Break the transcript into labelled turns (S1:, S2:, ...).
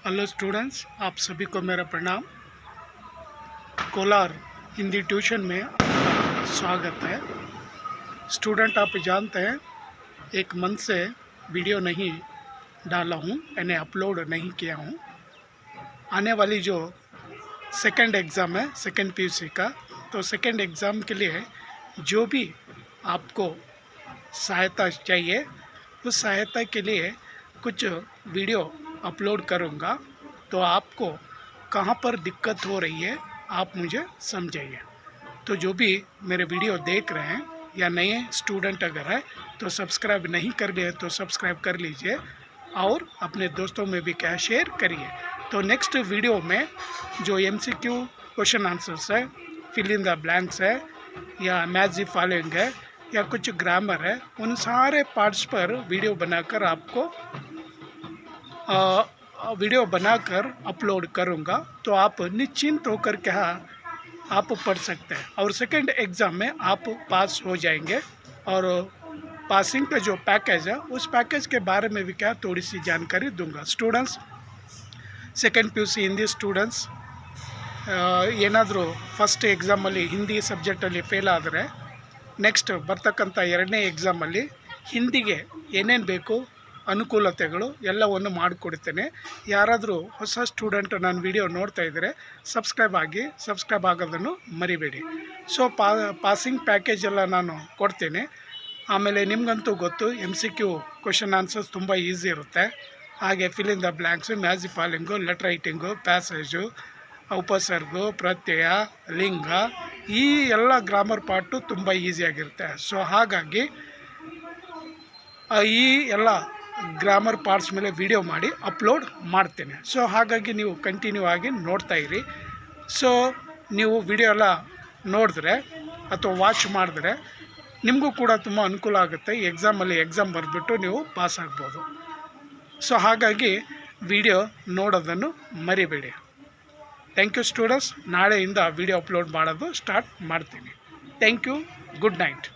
S1: Hello students, आप सभी को मेरा प्रणाम। कोलार हिंदी ट्यूशन में आपका स्वागत है। स्टूडेंट, आप जानते हैं एक मंथ से वीडियो नहीं डाला हूँ, यानी अपलोड नहीं किया हूँ। आने वाली जो सेकंड एग्ज़ाम है, सेकंड पीयूसी का, तो सेकंड एग्ज़ाम के लिए जो भी आपको सहायता चाहिए, उस सहायता के लिए कुछ वीडियो अपलोड करूँगा। तो आपको कहाँ पर दिक्कत हो रही है आप मुझे समझाइए। तो जो भी मेरे वीडियो देख रहे हैं या नए स्टूडेंट अगर है तो सब्सक्राइब नहीं कर लिए तो सब्सक्राइब कर लीजिए और अपने दोस्तों में भी क्या शेयर करिए। तो नेक्स्ट वीडियो में जो MCQ क्वेश्चन आंसर्स है, फिल इन द ब्लैंक्स है, या मैच द फॉलोइंग है, या कुछ ग्रामर है, उन सारे पार्ट्स पर वीडियो बनाकर आपको वीडियो बनाकर अपलोड करूँगा। तो आप निश्चिंत होकर क्या आप पढ़ सकते हैं और सेकंड एग्ज़ाम में आप पास हो जाएंगे। और पासिंग का जो पैकेज है, उस पैकेज के बारे में भी क्या थोड़ी सी जानकारी दूंगा। Students, second PUC Hindi students ಏನಾದರೂ ಫಸ್ಟ್ ಎಕ್ಸಾಮಲ್ಲಿ ಹಿಂದಿ ಸಬ್ಜೆಕ್ಟಲ್ಲಿ ಫೇಲ್ ಆದರೆ ನೆಕ್ಸ್ಟ್ ಬರ್ತಕ್ಕಂಥ ಎರಡನೇ ಎಕ್ಸಾಮಲ್ಲಿ ಹಿಂದಿಗೆ ಏನೇನು ಬೇಕು ಅನುಕೂಲತೆಗಳು ಎಲ್ಲವನ್ನು ಮಾಡಿಕೊಡ್ತೇನೆ. ಯಾರಾದರೂ ಹೊಸ ಸ್ಟೂಡೆಂಟ್ ನನ್ನ ವಿಡಿಯೋ ನೋಡ್ತಾ ಇದ್ದರೆ ಸಬ್ಸ್ಕ್ರೈಬ್ ಆಗೋದನ್ನು ಮರಿಬೇಡಿ. ಸೊ ಪಾಸಿಂಗ್ ಪ್ಯಾಕೇಜ್ ಎಲ್ಲ ನಾನು ಕೊಡ್ತೇನೆ. ಆಮೇಲೆ ನಿಮಗಂತೂ ಗೊತ್ತು, MCQ ಕ್ವೆಶ್ಚನ್ ಆನ್ಸರ್ಸ್ ತುಂಬ ಈಸಿ ಇರುತ್ತೆ. ಹಾಗೆ fill in the blanks, match the following, letter writing, passage, ಉಪಸರ್ಗು, ಪ್ರತ್ಯಯ, ಲಿಂಗ, ಈ ಎಲ್ಲ ಗ್ರಾಮರ್ ಪಾರ್ಟು ತುಂಬ ಈಸಿಯಾಗಿರುತ್ತೆ. ಸೊ ಹಾಗಾಗಿ ಈ ಎಲ್ಲ ಗ್ರಾಮರ್ ಪಾರ್ಟ್ಸ್ ಮೇಲೆ ವಿಡಿಯೋ ಮಾಡಿ ಅಪ್ಲೋಡ್ ಮಾಡ್ತೇನೆ. ಸೊ ಹಾಗಾಗಿ ನೀವು ಕಂಟಿನ್ಯೂ ಆಗಿ ನೋಡ್ತಾ ಇರಿ. ಸೊ ನೀವು ವಿಡಿಯೋ ಎಲ್ಲ ನೋಡಿದ್ರೆ ಅಥವಾ ವಾಚ್ ಮಾಡಿದ್ರೆ ನಿಮಗೂ ಕೂಡ ತುಂಬ ಅನುಕೂಲ ಆಗುತ್ತೆ. ಎಕ್ಸಾಮ್ ಬರೆದ್ಬಿಟ್ಟು ನೀವು ಪಾಸ್ ಆಗ್ಬೋದು. ಸೊ ಹಾಗಾಗಿ ವಿಡಿಯೋ ನೋಡೋದನ್ನು ಮರಿಬೇಡಿ. Thank you students. ನಾಳೆಯಿಂದ ವಿಡಿಯೋ ಅಪ್ಲೋಡ್ ಮಾಡೋದು ಸ್ಟಾರ್ಟ್ ಮಾಡ್ತೀನಿ. Thank you. Good night.